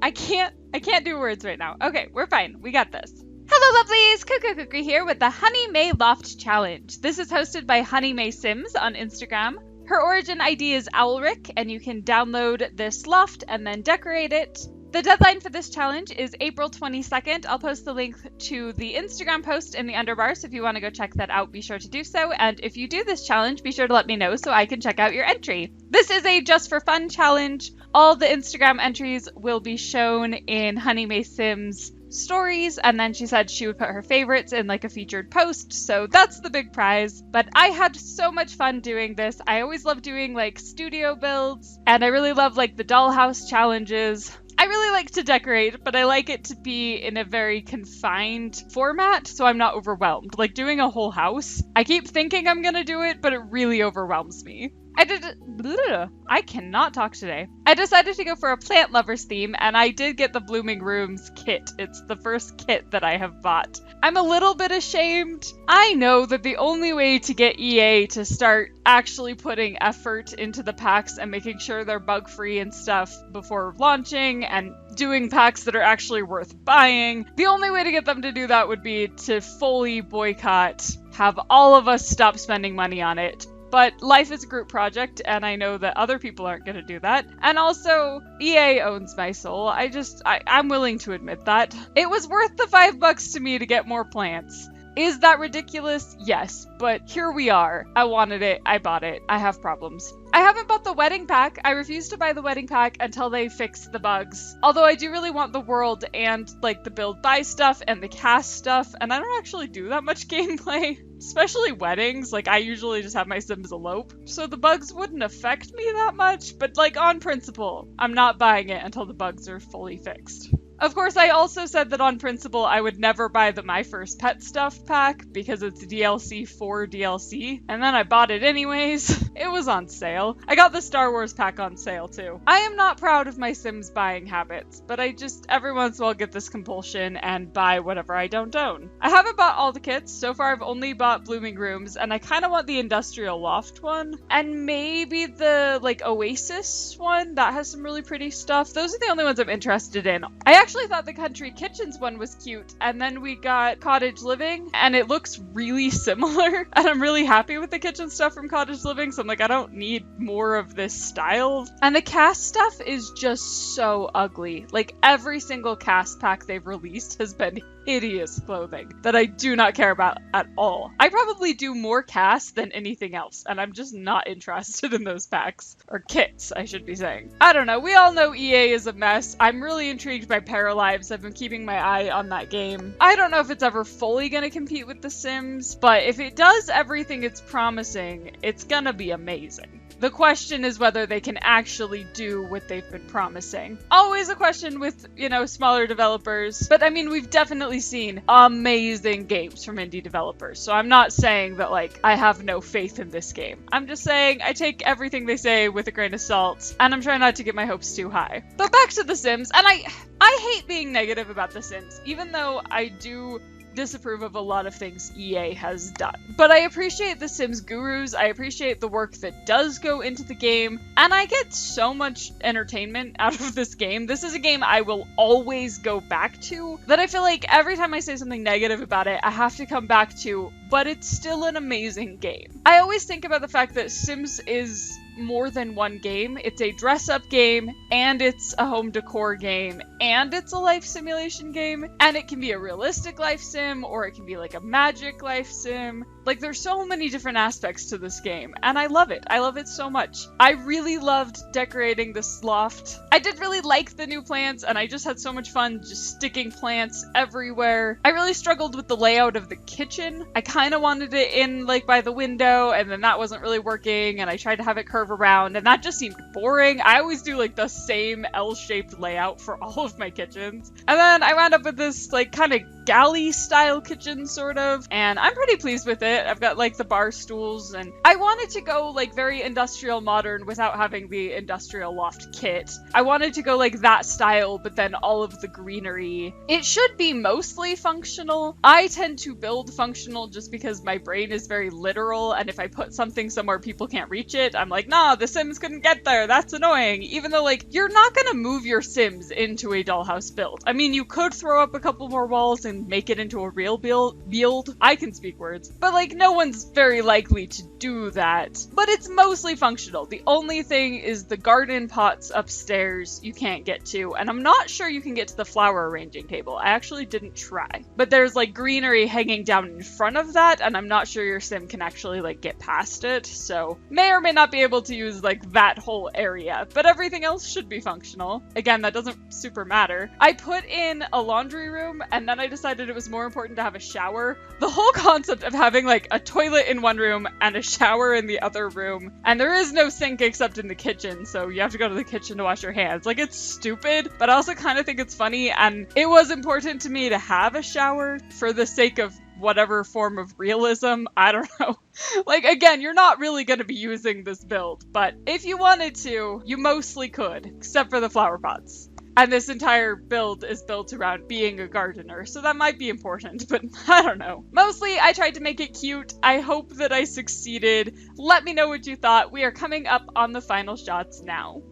I can't do words right now. Okay, we're fine. We got this. Hello lovelies, Cuckoo Cookie here with the Honey May Loft Challenge. This is hosted by honeymaysims on Instagram. Her origin ID is Owlric, and you can download this loft and then decorate it. The deadline for this challenge is April 22nd. I'll post the link to the Instagram post in the underbar, so if you want to go check that out, be sure to do so. And if you do this challenge, be sure to let me know so I can check out your entry. This is a just for fun challenge. All the Instagram entries will be shown in honeymaysims stories, and then she said she would put her favorites in like a featured post, so that's the big prize. But I had so much fun doing this. I always love doing like studio builds, and I really love like the Dollhouse challenges. I really like to decorate, but I like it to be in a very confined format, so I'm not overwhelmed. Like doing a whole house, I keep thinking I'm gonna do it, but it really overwhelms me. I cannot talk today. I decided to go for a plant lovers theme, and I did get the Blooming Rooms kit. It's the first kit that I have bought. I'm a little bit ashamed. I know that the only way to get EA to start actually putting effort into the packs and making sure they're bug-free and stuff before launching and doing packs that are actually worth buying, the only way to get them to do that would be to fully boycott, have all of us stop spending money on it. But life is a group project, and I know that other people aren't going to do that. And also, EA owns my soul. I'm willing to admit that. It was worth the $5 to me to get more plants. Is that ridiculous? Yes, but here we are. I wanted it. I bought it. I have problems. I haven't bought the wedding pack. I refuse to buy the wedding pack until they fix the bugs. Although I do really want the world and like the build buy stuff and the cast stuff, and I don't actually do that much gameplay. Especially weddings, like I usually just have my Sims elope, so the bugs wouldn't affect me that much, but like on principle, I'm not buying it until the bugs are fully fixed. Of course, I also said that on principle I would never buy the My First Pet Stuff pack because it's DLC for DLC, and then I bought it anyways. It was on sale. I got the Star Wars pack on sale too. I am not proud of my Sims buying habits, but I just every once in a while get this compulsion and buy whatever I don't own. I haven't bought all the kits. So far I've only bought Blooming Rooms, and I kind of want the Industrial Loft one, and maybe the like Oasis one that has some really pretty stuff. Those are the only ones I'm interested in. I actually thought the Country Kitchens one was cute, and then we got Cottage Living, and it looks really similar, and I'm really happy with the kitchen stuff from Cottage Living, so I'm like, I don't need more of this style. And the cast stuff is just so ugly. Like, every single cast pack they've released has been hideous clothing that I do not care about at all. I probably do more cast than anything else, and I'm just not interested in those packs. Or kits, I should be saying. I don't know, we all know EA is a mess. I'm really intrigued by Paralives. I've been keeping my eye on that game. I don't know if it's ever fully gonna compete with The Sims, but if it does everything it's promising, it's gonna be amazing. The question is whether they can actually do what they've been promising. Always a question with, you know, smaller developers. But I mean, we've definitely seen amazing games from indie developers. So I'm not saying that, like, I have no faith in this game. I'm just saying I take everything they say with a grain of salt, and I'm trying not to get my hopes too high. But back to The Sims, and I hate being negative about The Sims, even though I do disapprove of a lot of things EA has done. But I appreciate the Sims gurus, I appreciate the work that does go into the game, and I get so much entertainment out of this game. This is a game I will always go back to, that I feel like every time I say something negative about it, I have to come back to, but it's still an amazing game. I always think about the fact that Sims is more than one game. It's a dress-up game, and it's a home decor game, and it's a life simulation game, and it can be a realistic life sim, or it can be like a magic life sim. Like, there's so many different aspects to this game, and I love it. I love it so much. I really loved decorating this loft. I did really like the new plants, and I just had so much fun just sticking plants everywhere. I really struggled with the layout of the kitchen. I kind of wanted it in, like, by the window, and then that wasn't really working, and I tried to have it curve around, and that just seemed boring. I always do, like, the same L-shaped layout for all of my kitchens. And then I wound up with this, like, kind of galley style kitchen sort of, and I'm pretty pleased with it. I've got like the bar stools, and I wanted to go like very industrial modern without having the industrial loft kit. I wanted to go like that style, but then all of the greenery. It should be mostly functional. I tend to build functional just because my brain is very literal, and if I put something somewhere people can't reach it, I'm like, nah, the Sims couldn't get there, that's annoying. Even though like, you're not gonna move your Sims into a dollhouse build. I mean, you could throw up a couple more walls and make it into a real build. I can speak words. But like, no one's very likely to do that. But it's mostly functional. The only thing is the garden pots upstairs you can't get to, and I'm not sure you can get to the flower arranging table. I actually didn't try. But there's like greenery hanging down in front of that, and I'm not sure your Sim can actually like get past it, so may or may not be able to use like that whole area, but everything else should be functional. Again, that doesn't super matter. I put in a laundry room, and then I decided it was more important to have a shower. The whole concept of having like a toilet in one room and a shower in the other room, and there is no sink except in the kitchen, so you have to go to the kitchen to wash your hands. Like, it's stupid, but I also kind of think it's funny, and it was important to me to have a shower for the sake of whatever form of realism. I don't know. Like, again, you're not really going to be using this build, but if you wanted to, you mostly could, except for the flower pots. And this entire build is built around being a gardener, so that might be important, but I don't know. Mostly, I tried to make it cute. I hope that I succeeded. Let me know what you thought. We are coming up on the final shots now.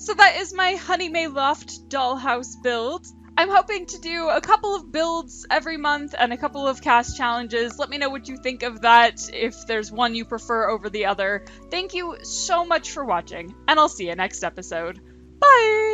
So that is my Honey Loft dollhouse build. I'm hoping to do a couple of builds every month and a couple of cast challenges. Let me know what you think of that, if there's one you prefer over the other. Thank you so much for watching, and I'll see you next episode. Bye!